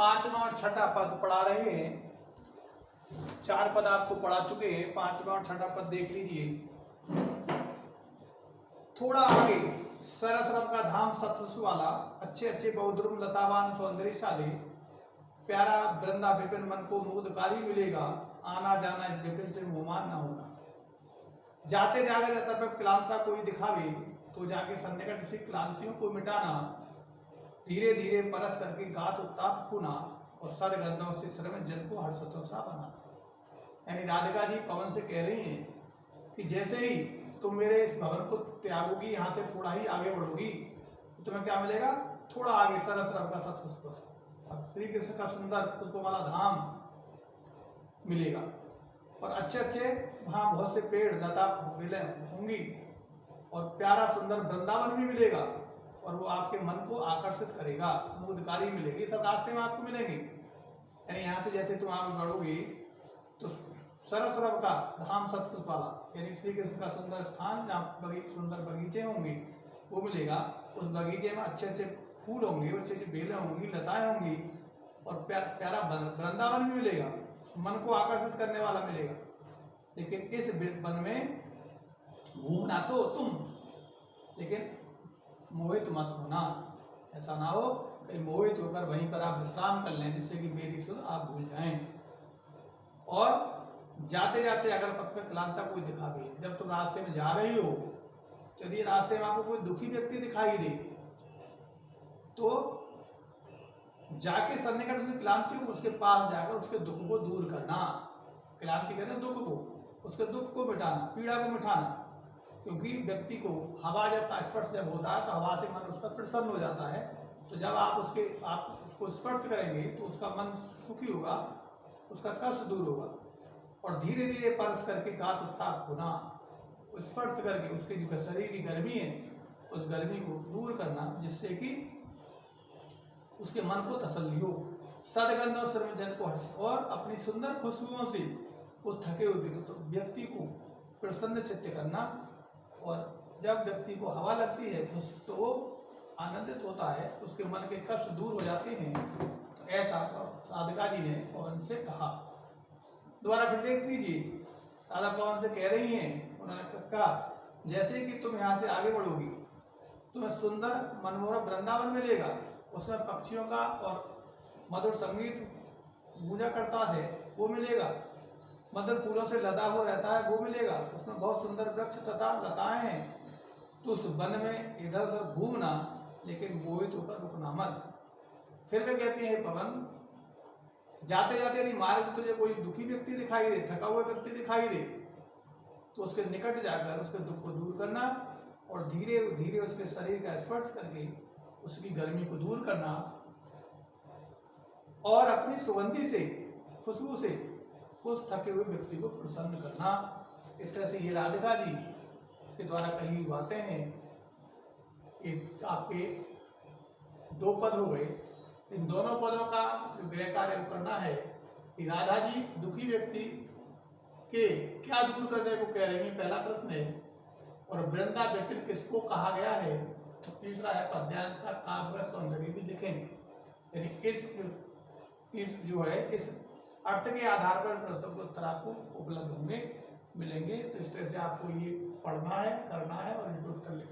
पांचवा और छठा पद पढ़ा रहे हैं। 4 पद आपको पढ़ा चुके हैं, पांचवा और छठा पद देख लीजिए। थोड़ा आगे सरसरम का धाम सत्वसु वाला, अच्छे अच्छे बहुद्रुम लतावान सौंदर्यशाली, प्यारा वृंदा विपिन मन को मुग्धकारी मिलेगा, आना जाना इस विपिन से मोहमान न होना। जाते जागे तब क्लांता कोई दिखावे, तो जाके सन्निकट से क्लांतियों को मिटाना, धीरे धीरे परस करके गात उत्ताप खुना, और सदगंधों से श्रमित जन को हर्षतोषा बनाना। यानी राधिका जी पवन से कह रही हैं कि जैसे ही तुम मेरे इस भवन को त्यागोगी, यहाँ से थोड़ा ही आगे बढ़ोगी, तो तुम्हें क्या मिलेगा? थोड़ा आगे सरसरम का सतपुष्प, अब श्री कृष्ण का सुंदर पुष्पमाला धाम मिलेगा, और अच्छे अच्छे वहाँ बहुत से पेड़ लता होंगी, और प्यारा सुंदर वृंदावन भी मिलेगा, और वो आपके मन को आकर्षित करेगा, मुग्धकारी मिलेगी, सब रास्ते में आपको मिलेंगे। यानी यहाँ से जैसे तुम आगे बढ़ोगे तो सरसरम का धाम सतपुष्प वाला, यानी श्री कृष्ण का सुंदर स्थान जहाँ सुंदर बगीचे होंगे वो मिलेगा। उस बगीचे में अच्छे अच्छे फूल होंगे, अच्छे अच्छे बेलें होंगी, लताएं होंगी, और प्यारा वृंदावन भी मिलेगा, मन को आकर्षित करने वाला मिलेगा। लेकिन इस वन में घूमना तो तुम, लेकिन मोहित मत होना। ऐसा ना हो कहीं मोहित होकर वहीं पर आप विश्राम कर लें, जिससे कि मेरी सुध आप भूल जाएं। और जाते जाते अगर पथ में क्लांता कोई दिखा भी, जब तुम रास्ते में जा रही हो, तो यदि रास्ते में आपको कोई दुखी व्यक्ति दिखाई दे, तो जाके सन्निकट से क्लांति को उसके पास जाकर उसके दुख को दूर करना। क्लांति कहते हैं दुख को, उसके दुख को मिटाना, पीड़ा को मिटाना। क्योंकि व्यक्ति को हवा जब स्पर्श जब होता है तो हवा से मन उसका प्रसन्न हो जाता है, तो जब आप उसको स्पर्श करेंगे तो उसका मन सुखी होगा, उसका कष्ट दूर होगा। और धीरे धीरे परस करके गात उत्ताप होना, स्पर्श करके उसके जो शरीर की गर्मी है उस गर्मी को दूर करना, जिससे कि उसके मन को तसल्ली हो। सदगंध और श्रमित जन को हर्ष, और अपनी सुंदर खुशबुओं से उस थके हुए व्यक्ति को प्रसन्न चित्त करना। और जब व्यक्ति को हवा लगती है तो वो आनंदित होता है, उसके मन के कष्ट दूर हो जाते हैं। तो ऐसा राधिका जी ने पवन से कहा। दोबारा फिर देख लीजिए, राधा पवन से कह रही हैं, उन्होंने कहा जैसे कि तुम यहाँ से आगे बढ़ोगी, तुम्हें सुंदर मनमोहक वृंदावन मिलेगा, उसमें पक्षियों का और मधुर संगीत गूंजा करता है वो मिलेगा, मधुर फूलों से लदा हुआ रहता है वो मिलेगा, उसमें बहुत सुंदर वृक्ष तथा लताएं हैं। तो उस वन में इधर उधर घूमना, लेकिन मोहित होकर रुकना मत। फिर वे कहती है पवन, जाते जाते यदि मार्ग में तुझे कोई दुखी व्यक्ति दिखाई दे, थका हुआ व्यक्ति दिखाई दे, तो उसके निकट जाकर उसके दुख को दूर करना, और धीरे धीरे उसके शरीर का स्पर्श करके उसकी गर्मी को दूर करना, और अपनी सुगंधी से, खुशबू से उस थके हुए व्यक्ति को प्रसन्न करना। इस तरह से ये राधिका जी के द्वारा कही हुई बातें हैं। एक आपके 2 पद हो गए। इन दोनों पदों का जो गृह कार्य करना है कि राधा जी दुखी व्यक्ति के क्या दूर करने को कह रही है, पहला प्रश्न है। और वृंदा विपिन किसको कहा गया है, तो तीसरा है पद्यांश का काव्य सौंदर्य भी लिखेंगे। यानी इस जो है इस अर्थ के आधार पर प्रश्न के उत्तर आपको उपलब्ध होंगे, मिलेंगे। तो इस तरह से आपको ये पढ़ना है, करना है और इनके उत्तर लिखना है।